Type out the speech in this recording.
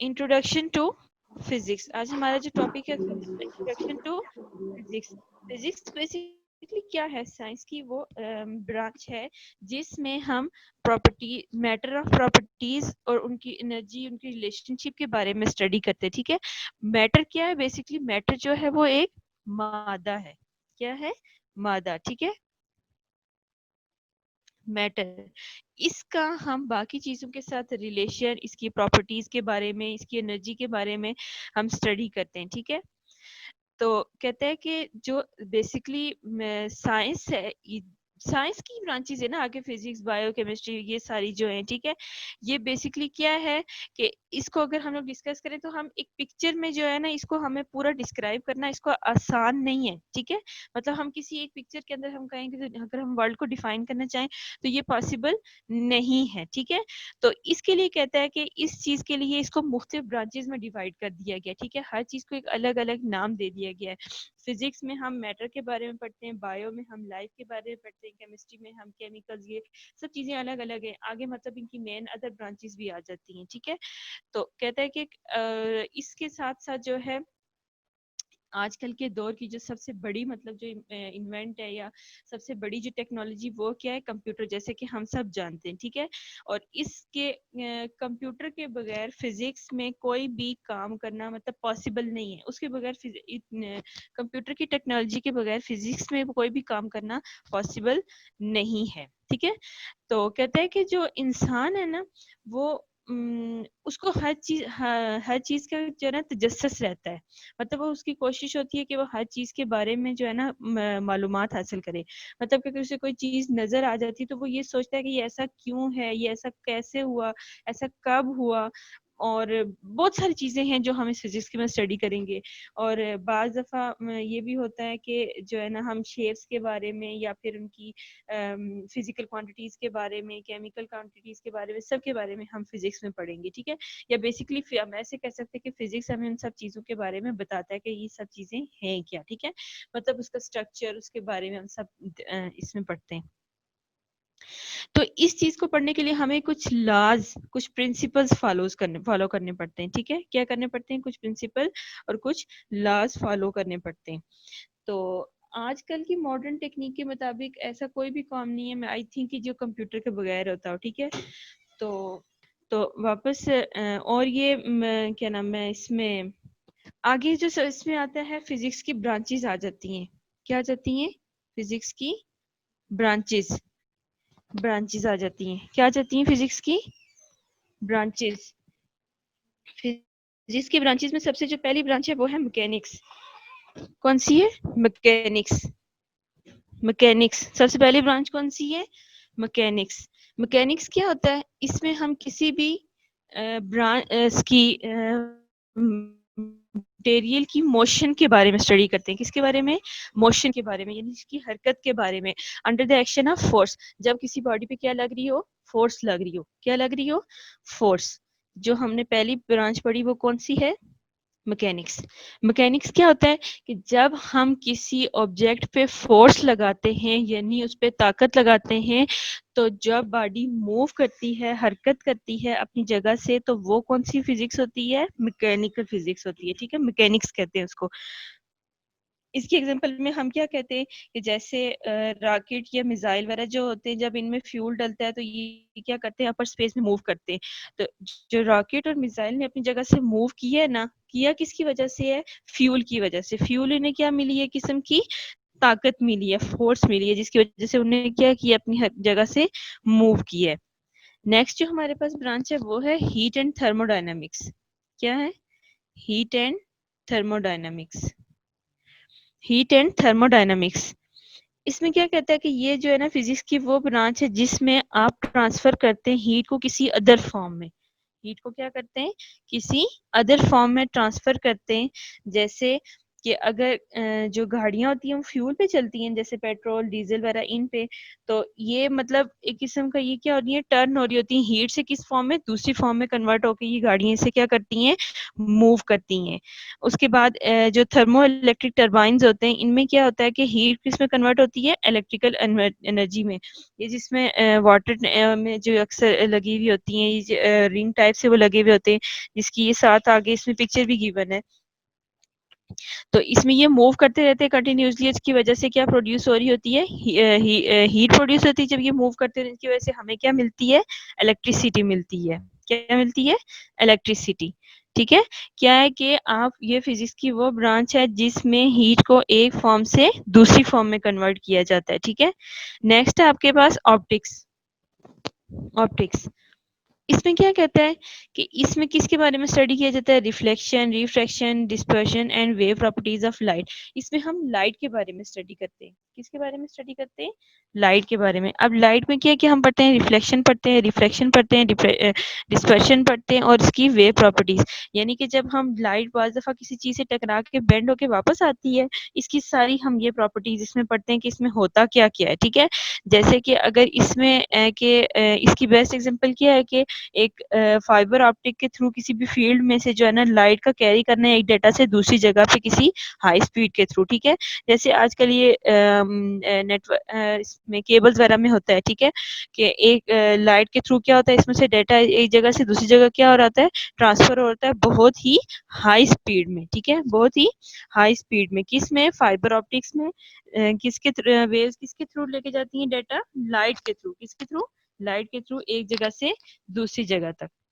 Introduction to physics. आज हमारा जो टॉपिक है introduction to physics. Physics basically क्या है? साइंस की वो ब्रांच है जिसमें हम प्रॉपर्टी, मैटर ऑफ प्रॉपर्टीज और उनकी एनर्जी, उनकी रिलेशनशिप के बारे में स्टडी करते हैं। ठीक है, मैटर क्या है? बेसिकली मैटर जो है वो एक मादा है। क्या है? मादा। ठीक है, मैटर। इसका हम बाकी चीज़ों के साथ रिलेशन, इसकी प्रॉपर्टीज के बारे में, इसकी एनर्जी के बारे में हम स्टडी करते हैं। ठीक है, तो कहते हैं कि जो बेसिकली साइंस है, साइंस की ब्रांचेस है ना, आगे फिजिक्स, बायो केमिस्ट्री, ये सारी जो है। ठीक है, ये बेसिकली क्या है कि इसको अगर हम लोग डिस्कस करें तो हम एक पिक्चर में जो है ना, इसको हमें पूरा डिस्क्राइब करना इसको आसान नहीं है। ठीक है, मतलब हम किसी एक पिक्चर के अंदर हम कहेंगे तो अगर हम वर्ल्ड को डिफाइन करना चाहें तो ये पॉसिबल नहीं है। ठीक है, तो इसके लिए कहता है कि इस चीज के लिए इसको मुख्तलिफ ब्रांचेस में डिवाइड कर दिया गया। ठीक है, हर चीज को एक अलग अलग नाम दे दिया गया है। फिजिक्स में हम मैटर के बारे में पढ़ते हैं, बायो में हम लाइफ के बारे में पढ़ते हैं, केमिस्ट्री में हम केमिकल्स, ये सब चीजें अलग अलग है। आगे मतलब इनकी मेन अदर ब्रांचेस भी आ जाती हैं। ठीक है, तो कहता है कि इसके साथ साथ जो है आजकल के दौर की जो सबसे बड़ी मतलब जो इन्वेंट है या सबसे बड़ी जो टेक्नोलॉजी, वो क्या है? कंप्यूटर, जैसे कि हम सब जानते हैं। ठीक है, और इसके कंप्यूटर के बगैर फिजिक्स में कोई भी काम करना मतलब पॉसिबल नहीं है। उसके बगैर कंप्यूटर की टेक्नोलॉजी के बगैर फिजिक्स में कोई भी काम करना पॉसिबल नहीं है। ठीक है, तो कहते हैं कि जो इंसान है ना, वो उसको हर चीज का जो है ना तजस्सुस रहता है। मतलब वो उसकी कोशिश होती है कि वो हर चीज के बारे में जो है ना मालूमात हासिल करे। मतलब कि अगर उसे कोई चीज नजर आ जाती है तो वो ये सोचता है कि ये ऐसा क्यों है, ये ऐसा कैसे हुआ, ऐसा कब हुआ। और बहुत सारी चीजें हैं जो हम इस फिजिक्स की में स्टडी करेंगे। और बाज दफा ये भी होता है कि जो है ना हम शेप्स के बारे में या फिर उनकी फिजिकल क्वांटिटीज के बारे में, केमिकल क्वांटिटीज के बारे में, सब के बारे में हम फिजिक्स में पढ़ेंगे। ठीक है, या बेसिकली हम ऐसे कह सकते हैं कि फिजिक्स हमें उन सब चीजों के बारे में बताता है कि ये सब चीजें हैं क्या। ठीक है, मतलब उसका स्ट्रक्चर, उसके बारे में हम सब इसमें पढ़ते हैं। तो इस चीज को पढ़ने के लिए हमें कुछ लॉज, कुछ प्रिंसिपल्स फॉलो करने पड़ते हैं। ठीक है, क्या करने पड़ते हैं? कुछ प्रिंसिपल और कुछ लॉज फॉलो करने पड़ते हैं। तो आजकल की मॉडर्न टेक्निक के मुताबिक ऐसा कोई भी काम नहीं है, मैं आई थिंक कि जो कंप्यूटर के बगैर होता हो। ठीक है, तो वापस और ये क्या नाम है, इसमें आगे जो इसमें आता है फिजिक्स की ब्रांचेस आ जाती हैं। क्या आ जाती हैं? फिजिक्स की ब्रांचेस, ब्रांचेस आ जाती हैं। क्या आ जाती हैं? फिजिक्स की ब्रांचेस। फिजिक्स की ब्रांचेस में सबसे जो पहली ब्रांच है वो है मैकेनिक्स। कौन सी है? मैकेनिक्स। मैकेनिक्स सबसे पहली ब्रांच कौन सी है? मैकेनिक्स। मैकेनिक्स क्या होता है? इसमें हम किसी भी ब्रांच की मटेरियल की मोशन के बारे में स्टडी करते हैं। किसके बारे में? मोशन के बारे में, यानी इसकी हरकत के बारे में। Under the action of force, जब किसी बॉडी पे क्या लग रही हो? फोर्स लग रही हो। क्या लग रही हो? फोर्स। जो हमने पहली ब्रांच पढ़ी वो कौन सी है? मैकेनिक्स। मैकेनिक्स क्या होता है कि जब हम किसी ऑब्जेक्ट पे फोर्स लगाते हैं, यानी उस पे ताकत लगाते हैं, तो जब बॉडी मूव करती है, हरकत करती है अपनी जगह से, तो वो कौन सी फिजिक्स होती है? मैकेनिकल फिजिक्स होती है। ठीक है, मैकेनिक्स कहते हैं उसको। इसकी एग्जांपल में हम क्या कहते हैं कि जैसे रॉकेट या मिसाइल वगैरह जो होते हैं, जब इनमें फ्यूल डलता है तो ये क्या करते हैं? अपर स्पेस में मूव करते हैं। तो जो रॉकेट और मिसाइल ने अपनी जगह से मूव किया है ना, किया किसकी वजह से है? फ्यूल की वजह से। फ्यूल इन्हें क्या मिली है? किस्म की ताकत मिली है, फोर्स मिली है, जिसकी वजह से उन्हें क्या किया? अपनी जगह से मूव किया है। नेक्स्ट जो हमारे पास ब्रांच है वो है हीट एंड थर्मोडायनेमिक्स। क्या है? Heat and thermodynamics. Heat and thermodynamics. इसमें क्या कहता है कि ये जो है ना फिजिक्स की वो ब्रांच है जिसमें आप ट्रांसफर करते हैं हीट को किसी अदर फॉर्म में। हीट को क्या करते हैं? किसी अदर फॉर्म में ट्रांसफर करते हैं। जैसे कि अगर जो गाड़ियां होती हैं वो फ्यूल पे चलती हैं जैसे पेट्रोल डीजल वगैरह इन पे, तो ये मतलब एक किस्म का ये क्या हो रही है, टर्न हो रही होती है हीट से किस फॉर्म में, दूसरी फॉर्म में कन्वर्ट होकर ये गाड़ियां इसे क्या करती हैं, मूव करती हैं। उसके बाद जो थर्मो इलेक्ट्रिक टर्बाइंस होते हैं इनमें क्या होता है कि हीट किस में कन्वर्ट होती है, इलेक्ट्रिकल एनर्जी में। ये जिसमें वाटर में जो अक्सर लगी हुई होती हैं, ये रिंग टाइप से वो लगे हुए होते हैं, जिसकी ये साथ आगे इसमें पिक्चर भी गिवन है। तो इसमें ये मूव करते रहते हैं कंटिन्यूसली, इसकी वजह से क्या प्रोड्यूस हो रही होती है, हीट प्रोड्यूस होती है। जब ये मूव करते हैं इसकी वजह से हमें क्या मिलती है, इलेक्ट्रिसिटी मिलती है। क्या मिलती है, इलेक्ट्रिसिटी। ठीक है, क्या है कि आप ये फिजिक्स की वो ब्रांच है जिसमें हीट को एक फॉर्म से दूसरी फॉर्म में कन्वर्ट किया जाता है। ठीक है, नेक्स्ट है आपके पास ऑप्टिक्स। ऑप्टिक्स इसमें क्या कहता है कि इसमें किसके बारे में स्टडी किया जाता है, reflection, refraction, dispersion and wave properties of light. इसमें हम लाइट के बारे में स्टडी करते हैं। किसके बारे में स्टडी करते हैं, लाइट के बारे में। अब लाइट में क्या क्या हम पढ़ते हैं, रिफ्लेक्शन पढ़ते हैं, रिफ्रैक्शन पढ़ते हैं, डिस्पर्शन पढ़ते हैं और इसकी वेव प्रॉपर्टीज। यानी कि जब हम लाइट बाज दफा किसी चीज से टकरा के बेंड होके वापस आती है, इसकी सारी हम ये प्रॉपर्टीज इसमें पढ़ते हैं कि इसमें होता क्या क्या है। ठीक है, जैसे कि अगर इसमें इसकी बेस्ट एग्जांपल क्या है कि एक फाइबर ऑप्टिक के थ्रू किसी भी फील्ड में से जो है ना लाइट का कैरी करना है एक डाटा से दूसरी जगह पे किसी हाई स्पीड के थ्रू। ठीक है, जैसे आजकल ये नेटवर्क इसमें केबल्स वगैरह में होता है। ठीक है, कि एक लाइट के थ्रू क्या होता है, इसमें से डाटा एक जगह से दूसरी जगह क्या हो रहा है, ट्रांसफर होता है बहुत ही हाई स्पीड में। ठीक है, बहुत ही हाई स्पीड में। किस में, फाइबर ऑप्टिक्स में। किसके वेव्स किसके थ्रू लेके जाती हैं डाटा, लाइट के थ्रू। किसके थ्रू, लाइट के थ्रू एक जगह से दूसरी जगह तक।